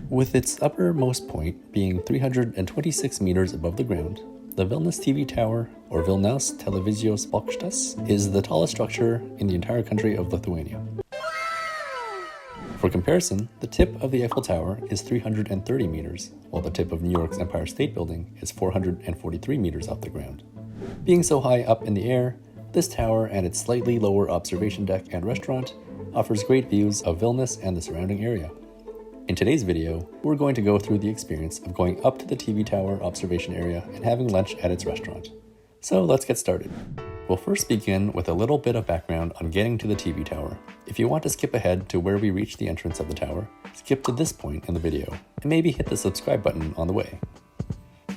With its uppermost point being 326 meters above the ground, the Vilnius TV Tower, or Vilnius Televizijos, is the tallest structure in the entire country of Lithuania. For comparison, the tip of the Eiffel Tower is 330 meters, while the tip of New York's Empire State Building is 443 meters off the ground. Being so high up in the air, this tower and its slightly lower observation deck and restaurant offers great views of Vilnius and the surrounding area. In today's video, we're going to go through the experience of going up to the TV Tower observation area and having lunch at its restaurant. So let's get started. We'll first begin with a little bit of background on getting to the TV Tower. If you want to skip ahead to where we reach the entrance of the tower, skip to this point in the video, and maybe hit the subscribe button on the way.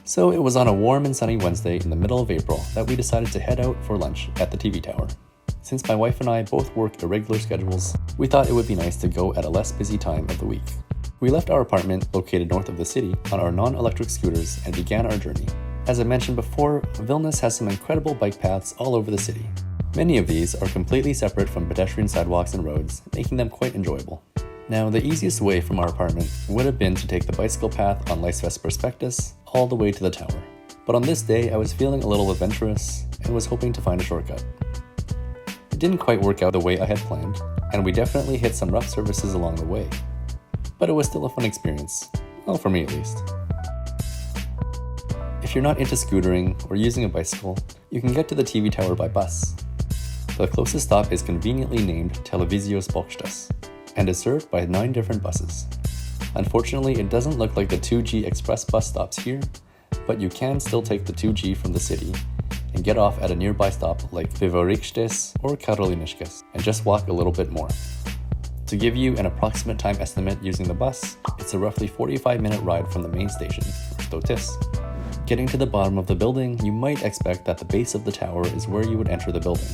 So it was on a warm and sunny Wednesday in the middle of April that we decided to head out for lunch at the TV Tower. Since my wife and I both work irregular schedules, we thought it would be nice to go at a less busy time of the week. We left our apartment, located north of the city, on our non-electric scooters and began our journey. As I mentioned before, Vilnius has some incredible bike paths all over the city. Many of these are completely separate from pedestrian sidewalks and roads, making them quite enjoyable. Now, the easiest way from our apartment would have been to take the bicycle path on Laisvės Prospektas all the way to the tower. But on this day, I was feeling a little adventurous and was hoping to find a shortcut. It didn't quite work out the way I had planned, and we definitely hit some rough surfaces along the way. But it was still a fun experience, well, for me at least. If you're not into scootering or using a bicycle, you can get to the TV Tower by bus. The closest stop is conveniently named Televizijos and is served by 9 different buses. Unfortunately, it doesn't look like the 2G express bus stops here, but you can still take the 2G from the city and get off at a nearby stop like Fabijoniškes or Fabijoniškes and just walk a little bit more. To give you an approximate time estimate using the bus, it's a roughly 45-minute ride from the main station, Stotis. Getting to the bottom of the building, you might expect that the base of the tower is where you would enter the building.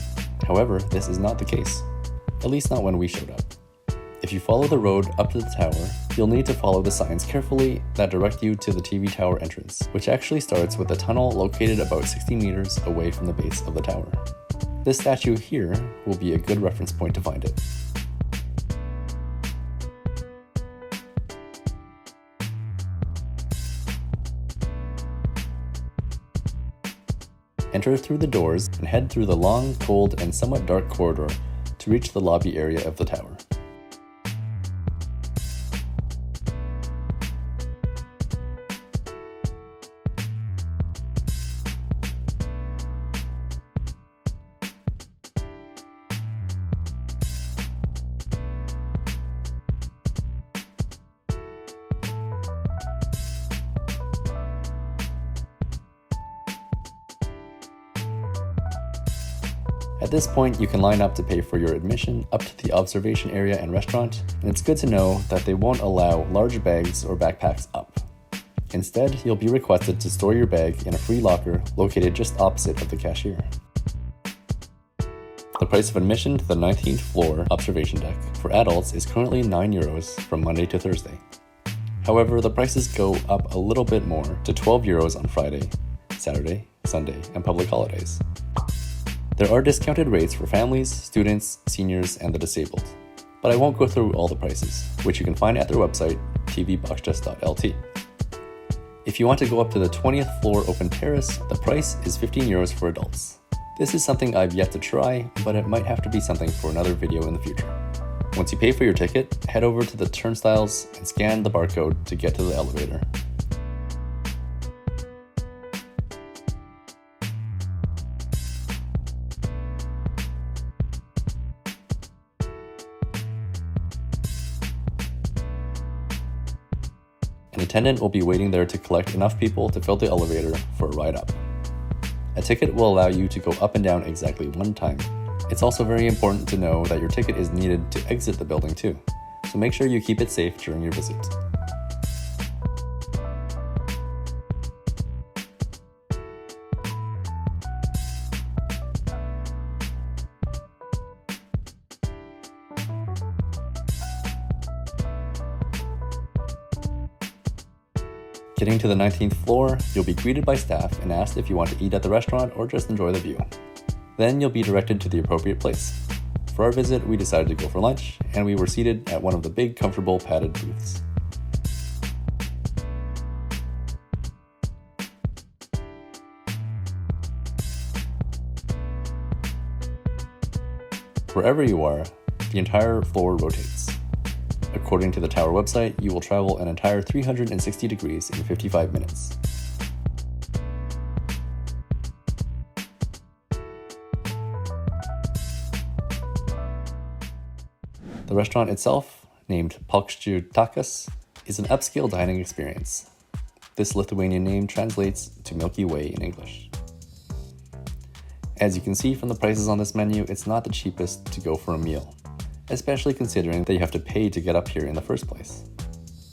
However, this is not the case, at least not when we showed up. If you follow the road up to the tower, you'll need to follow the signs carefully that direct you to the TV Tower entrance, which actually starts with a tunnel located about 60 meters away from the base of the tower. This statue here will be a good reference point to find it. Enter through the doors and head through the long, cold, and somewhat dark corridor to reach the lobby area of the tower. At this point, you can line up to pay for your admission up to the observation area and restaurant, and it's good to know that they won't allow large bags or backpacks up. Instead, you'll be requested to store your bag in a free locker located just opposite of the cashier. The price of admission to the 19th floor observation deck for adults is currently €9 from Monday to Thursday. However, the prices go up a little bit more to €12 on Friday, Saturday, Sunday, and public holidays. There are discounted rates for families, students, seniors, and the disabled, but I won't go through all the prices, which you can find at their website, tvbokštas.lt. If you want to go up to the 20th floor open terrace, the price is €15 for adults. This is something I've yet to try, but it might have to be something for another video in the future. Once you pay for your ticket, head over to the turnstiles and scan the barcode to get to the elevator. An attendant will be waiting there to collect enough people to fill the elevator for a ride up. A ticket will allow you to go up and down exactly 1 time. It's also very important to know that your ticket is needed to exit the building too, so make sure you keep it safe during your visit. Getting to the 19th floor, you'll be greeted by staff and asked if you want to eat at the restaurant or just enjoy the view. Then you'll be directed to the appropriate place. For our visit, we decided to go for lunch, and we were seated at one of the big, comfortable padded booths. wherever you are, the entire floor rotates. According to the tower website, you will travel an entire 360 degrees in 55 minutes. The restaurant itself, named Fabijoniškes, is an upscale dining experience. This Lithuanian name translates to Milky Way in English. As you can see from the prices on this menu, it's not the cheapest to go for a meal, especially considering that you have to pay to get up here in the first place.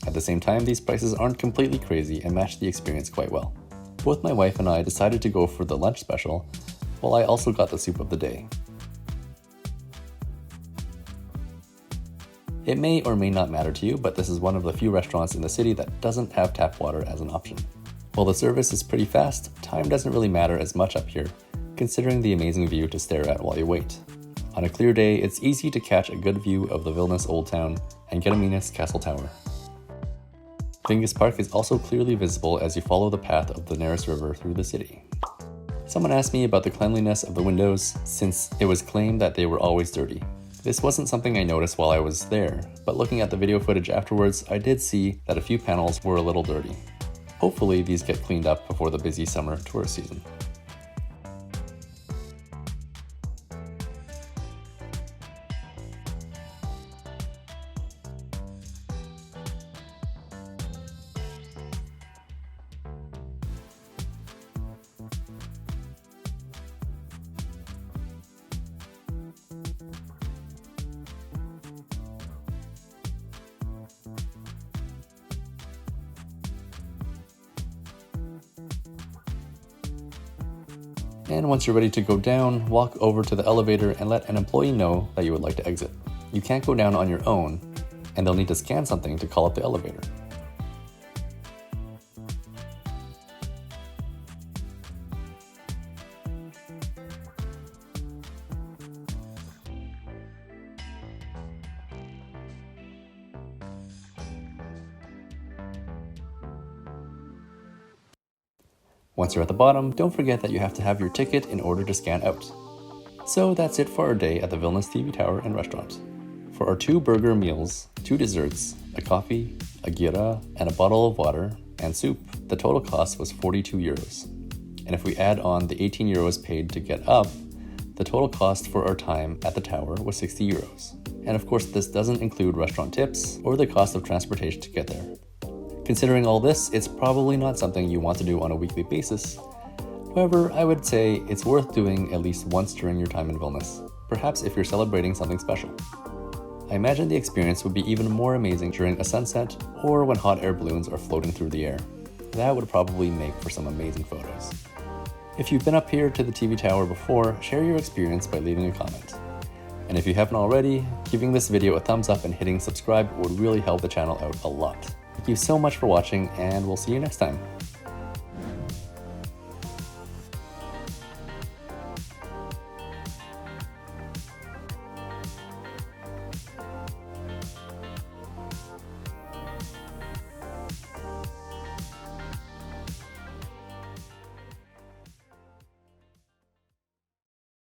At the same time, these prices aren't completely crazy and match the experience quite well. Both my wife and I decided to go for the lunch special, while I also got the soup of the day. It may or may not matter to you, but this is one of the few restaurants in the city that doesn't have tap water as an option. While the service is pretty fast, time doesn't really matter as much up here, considering the amazing view to stare at while you wait. On a clear day, it's easy to catch a good view of the Vilnius Old Town and Gediminas Castle Tower. Vingis Park is also clearly visible as you follow the path of the Neris River through the city. Someone asked me about the cleanliness of the windows, since it was claimed that they were always dirty. This wasn't something I noticed while I was there, but looking at the video footage afterwards, I did see that a few panels were a little dirty. Hopefully these get cleaned up before the busy summer tourist season. And once you're ready to go down, walk over to the elevator and let an employee know that you would like to exit. You can't go down on your own, and they'll need to scan something to call up the elevator. Once you're at the bottom, don't forget that you have to have your ticket in order to scan out. So that's it for our day at the Vilnius TV Tower and restaurant. For our 2 burger meals, 2 desserts, a coffee, a gira, and a bottle of water and soup, the total cost was 42 euros. And if we add on the 18 euros paid to get up, the total cost for our time at the tower was 60 euros. And of course, this doesn't include restaurant tips or the cost of transportation to get there. Considering all this, it's probably not something you want to do on a weekly basis. However, I would say it's worth doing at least once during your time in Vilnius, perhaps if you're celebrating something special. I imagine the experience would be even more amazing during a sunset or when hot air balloons are floating through the air. That would probably make for some amazing photos. If you've been up here to the TV tower before, share your experience by leaving a comment. And if you haven't already, giving this video a thumbs up and hitting subscribe would really help the channel out a lot. Thank you so much for watching, and we'll see you next time.